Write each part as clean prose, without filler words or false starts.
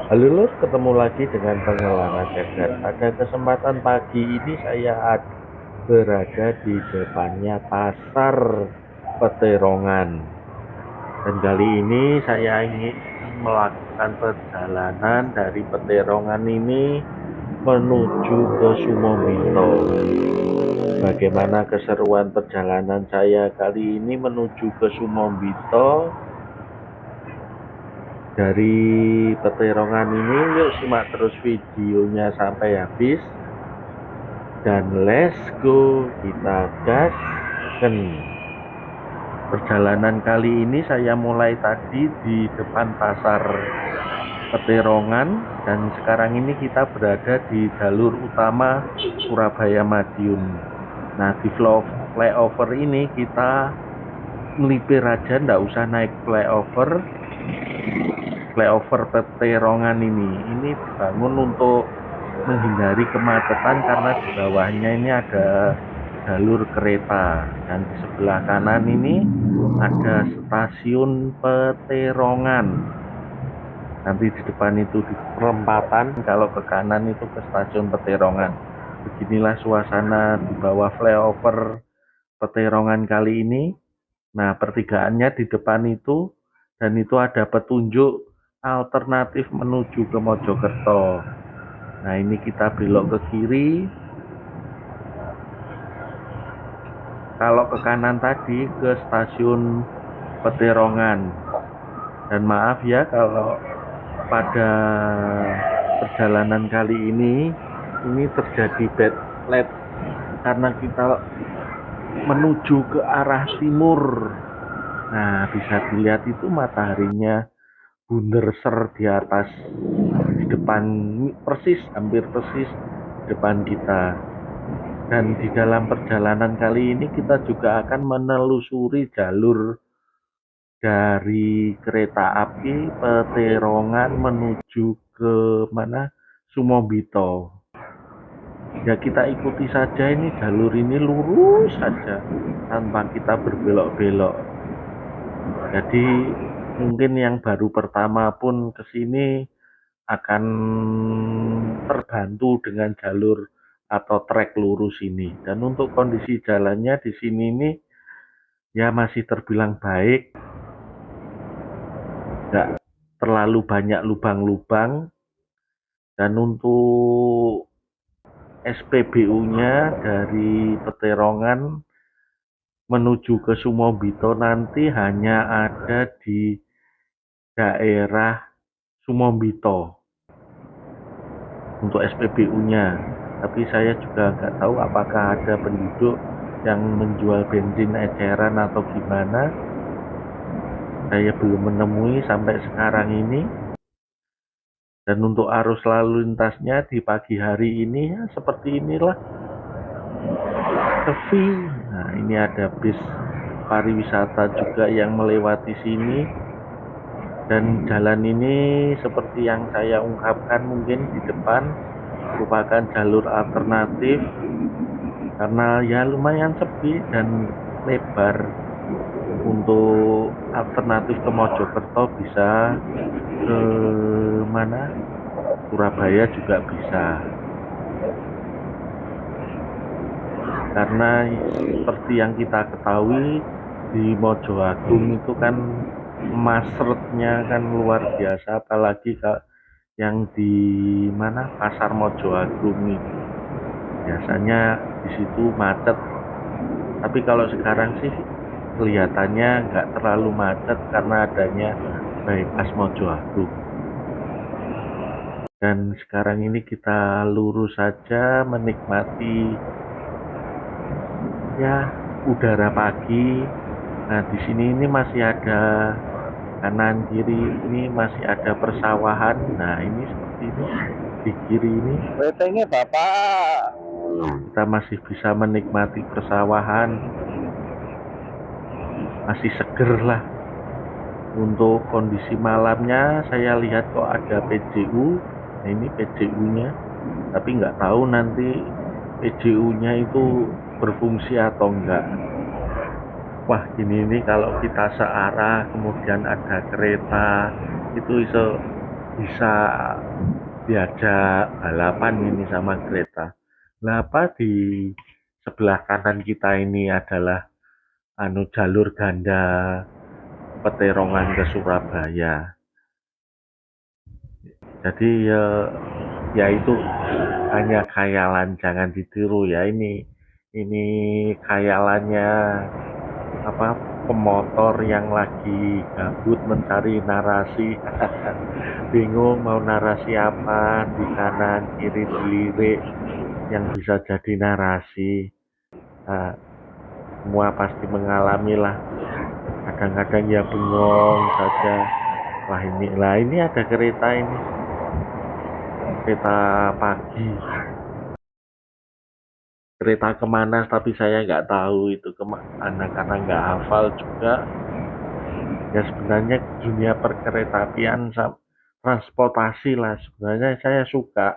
Halo Lur, ketemu lagi dengan Pengelana Jagat. Pada kesempatan pagi ini saya berada di depannya Pasar Peterongan. Dan kali ini saya ingin melakukan perjalanan dari Peterongan ini menuju ke Sumobito. Bagaimana keseruan perjalanan saya kali ini menuju ke Sumobito? Dari Peterongan ini yuk simak terus videonya sampai habis dan let's go, kita gasken. Perjalanan kali ini saya mulai tadi di depan pasar Peterongan dan sekarang ini kita berada di jalur utama Surabaya Madiun. Nah, di flyover ini kita melipir aja, ndak usah naik flyover Peterongan ini dibangun untuk menghindari kemacetan karena di bawahnya ini ada jalur kereta dan di sebelah kanan ini ada stasiun Peterongan. Nanti di depan itu di perempatan, kalau ke kanan itu ke stasiun Peterongan. Beginilah suasana di bawah flyover Peterongan kali ini. Nah, pertigaannya di depan itu, dan itu ada petunjuk alternatif menuju ke Mojokerto. Nah, ini kita belok ke kiri. Kalau ke kanan tadi ke stasiun Peterongan. Dan maaf ya kalau pada perjalanan kali ini terjadi bad light karena kita menuju ke arah timur. Nah, bisa dilihat itu mataharinya bunder ser di atas, di depan persis, hampir persis depan kita. Dan di dalam perjalanan kali ini kita juga akan menelusuri jalur dari kereta api Peterongan menuju ke mana? Sumobito. Ya kita ikuti saja, ini jalur ini lurus saja tanpa kita berbelok-belok. Jadi mungkin yang baru pertama pun ke sini akan terbantu dengan jalur atau trek lurus ini. Dan untuk kondisi jalannya di sini ini ya masih terbilang baik, nggak terlalu banyak lubang-lubang. Dan untuk SPBU-nya dari Peterongan menuju ke Sumobito nanti hanya ada di daerah Sumobito untuk SPBU-nya. Tapi saya juga nggak tahu apakah ada penduduk yang menjual bensin eceran atau gimana. Saya belum menemui sampai sekarang ini. Dan untuk arus lalu lintasnya di pagi hari ini ya seperti inilah, sepi. Nah, ini ada bis pariwisata juga yang melewati sini. Dan jalan ini seperti yang saya ungkapkan mungkin di depan merupakan jalur alternatif karena ya lumayan sepi dan lebar. Untuk alternatif ke Mojokerto bisa, ke mana? Surabaya juga bisa. Karena seperti yang kita ketahui di Mojo Agung itu kan masretnya kan luar biasa, apalagi yang di mana Pasar Mojo Agung itu biasanya di situ macet. Tapi kalau sekarang sih kelihatannya nggak terlalu macet karena adanya bypass Mojo Agung. Dan sekarang ini kita lurus saja menikmati ya udara pagi. Nah, di sini ini masih ada kanan kiri ini masih ada persawahan. Nah, ini seperti ini di kiri ini Betengnya Bapak. kita masih bisa menikmati persawahan, masih seger lah. Untuk kondisi malamnya saya lihat kok ada PJU. Nah, ini PJU-nya, tapi nggak tahu nanti PJU-nya itu berfungsi atau enggak. Wah, ini kalau kita searah kemudian ada kereta itu iso bisa diajak balapan ini sama kereta. Nah, apa di sebelah kanan kita ini adalah jalur ganda Peterongan ke Surabaya. Jadi ya itu hanya khayalan, jangan ditiru ya. Ini khayalannya apa pemotor yang lagi gabut mencari narasi. Bingung mau narasi apa, di kanan kiri dilirik yang bisa jadi narasi. Nah, semua pasti mengalami lah, kadang-kadang ya bengong saja. Ini ada kereta ini, kereta pagi, kereta kemana tapi saya nggak tahu itu kemana karena nggak hafal juga. Ya sebenarnya dunia perkeretaapian transportasi lah sebenarnya saya suka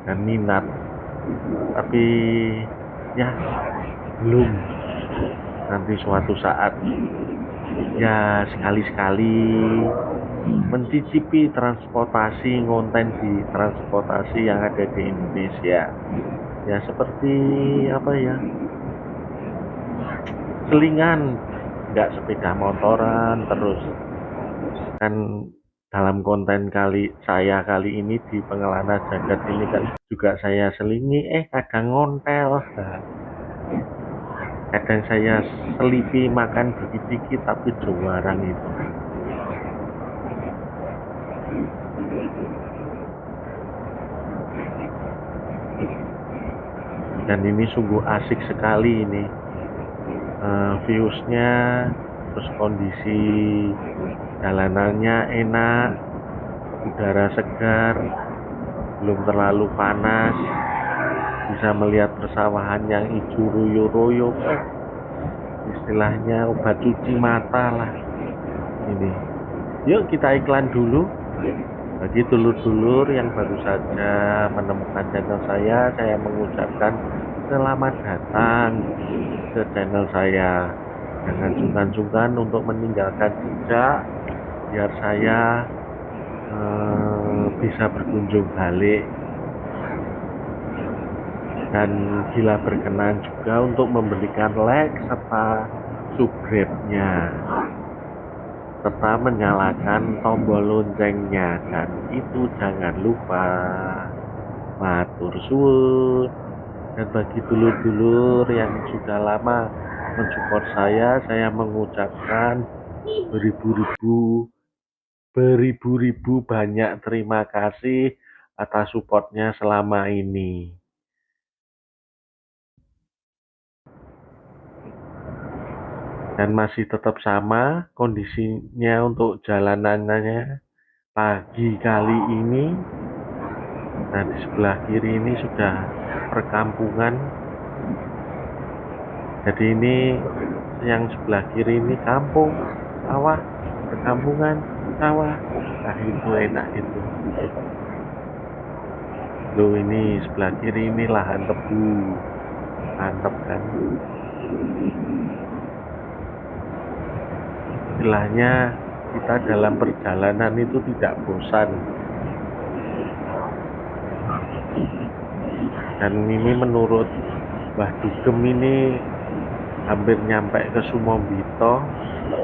dan minat, tapi ya belum, nanti suatu saat ya sekali-sekali mencicipi transportasi, ngonten di transportasi yang ada di Indonesia. Ya seperti apa ya, selingan, nggak sepeda motoran terus. Kan dalam konten kali ini di Pengelana Jagat ini kan juga saya selingi, kadang ngontel. Nah, kadang saya selipi makan dikit-dikit tapi juarang itu. Dan ini sungguh asik sekali ini, viewsnya, terus kondisi jalanannya enak, udara segar, belum terlalu panas, bisa melihat persawahan yang hijau royo-royo, istilahnya obat cuci mata lah ini. Yuk kita iklan dulu. Bagi dulur-dulur yang baru saja menemukan channel saya mengucapkan selamat datang ke channel saya. Jangan sungkan-sungkan untuk meninggalkan jejak biar saya bisa berkunjung balik, dan bila berkenan juga untuk memberikan like serta subscribe-nya serta menyalakan tombol loncengnya, dan itu jangan lupa. Matur suwun. Dan bagi dulur-dulur yang sudah lama mensupport saya mengucapkan beribu-ribu banyak terima kasih atas supportnya selama ini. Dan masih tetap sama kondisinya untuk jalanannya pagi kali ini. Nah, di sebelah kiri ini sudah perkampungan. Jadi ini yang sebelah kiri ini kampung, sawah, perkampungan, sawah. Nah itu enak itu. Loh, ini sebelah kiri ini lahan tebu, mantep kan. Istilahnya kita dalam perjalanan itu tidak bosan. Dan ini menurut Mbah Dugem ini hampir nyampe ke Sumombito,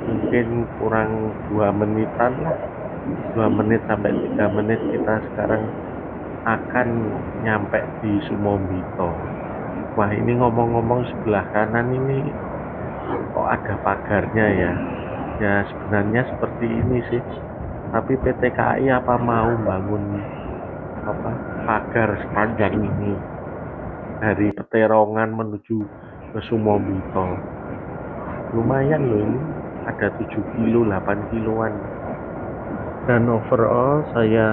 mungkin kurang 2 menitan lah, 2 menit sampai 3 menit kita sekarang akan nyampe di Sumombito. Wah, ini ngomong-ngomong sebelah kanan ini kok ada pagarnya ya. Ya sebenarnya seperti ini sih, tapi PT KAI apa mau bangun pagar sepanjang ini dari Peterongan menuju ke Sumombito. Lumayan loh, ini ada 7 kilo 8 kiloan. Dan overall saya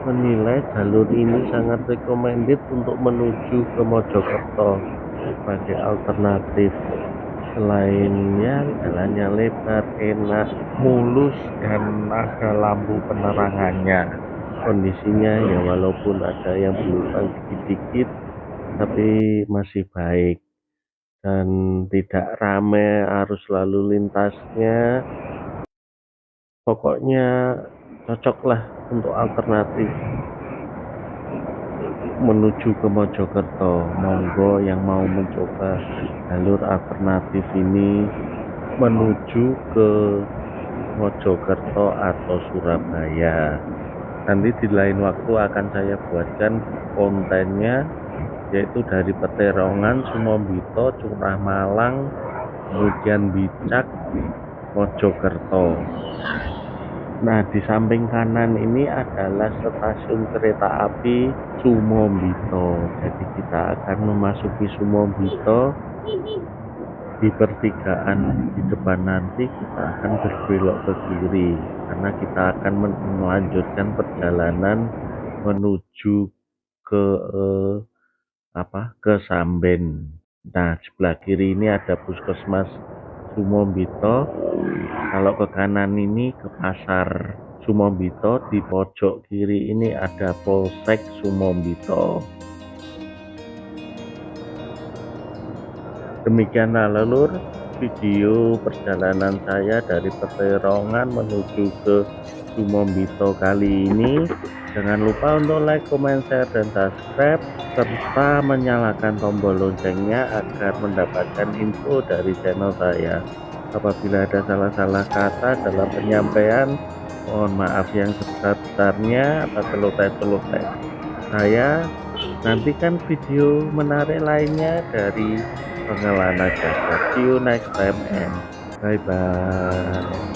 menilai jalur ini sangat recommended untuk menuju ke Mojokerto sebagai alternatif. Selain ya jalannya lebar, enak, mulus, dan ada lampu penerangannya. Kondisinya ya walaupun ada yang berlubang dikit-dikit tapi masih baik dan tidak ramai arus lalu lintasnya. Pokoknya cocoklah untuk alternatif menuju ke Mojokerto. Monggo yang mau mencoba jalur alternatif ini menuju ke Mojokerto atau Surabaya. Nanti di lain waktu akan saya buatkan kontennya, yaitu dari Peterongan, Sumombito, Curah Malang, kemudian Bicak, Mojokerto. Nah, di samping kanan ini adalah stasiun kereta api Sumombito. Jadi kita akan memasuki Sumombito. Di pertigaan di depan nanti kita akan berbelok ke kiri karena kita akan melanjutkan perjalanan menuju ke ke Samben. Nah, sebelah kiri ini ada Puskesmas Sumombito. Kalau ke kanan ini ke Pasar Sumombito, di pojok kiri ini ada Polsek Sumombito. Demikianlah lelur video perjalanan saya dari Peterongan menuju ke Sumombito kali ini. Jangan lupa untuk like, comment, share, dan subscribe serta menyalakan tombol loncengnya agar mendapatkan info dari channel saya. Apabila ada salah-salah kata dalam penyampaian, mohon maaf yang sebesar-besarnya atas celoteh-celoteh saya. Nantikan video menarik lainnya dari Pengelana Jagat. See you next time and bye bye.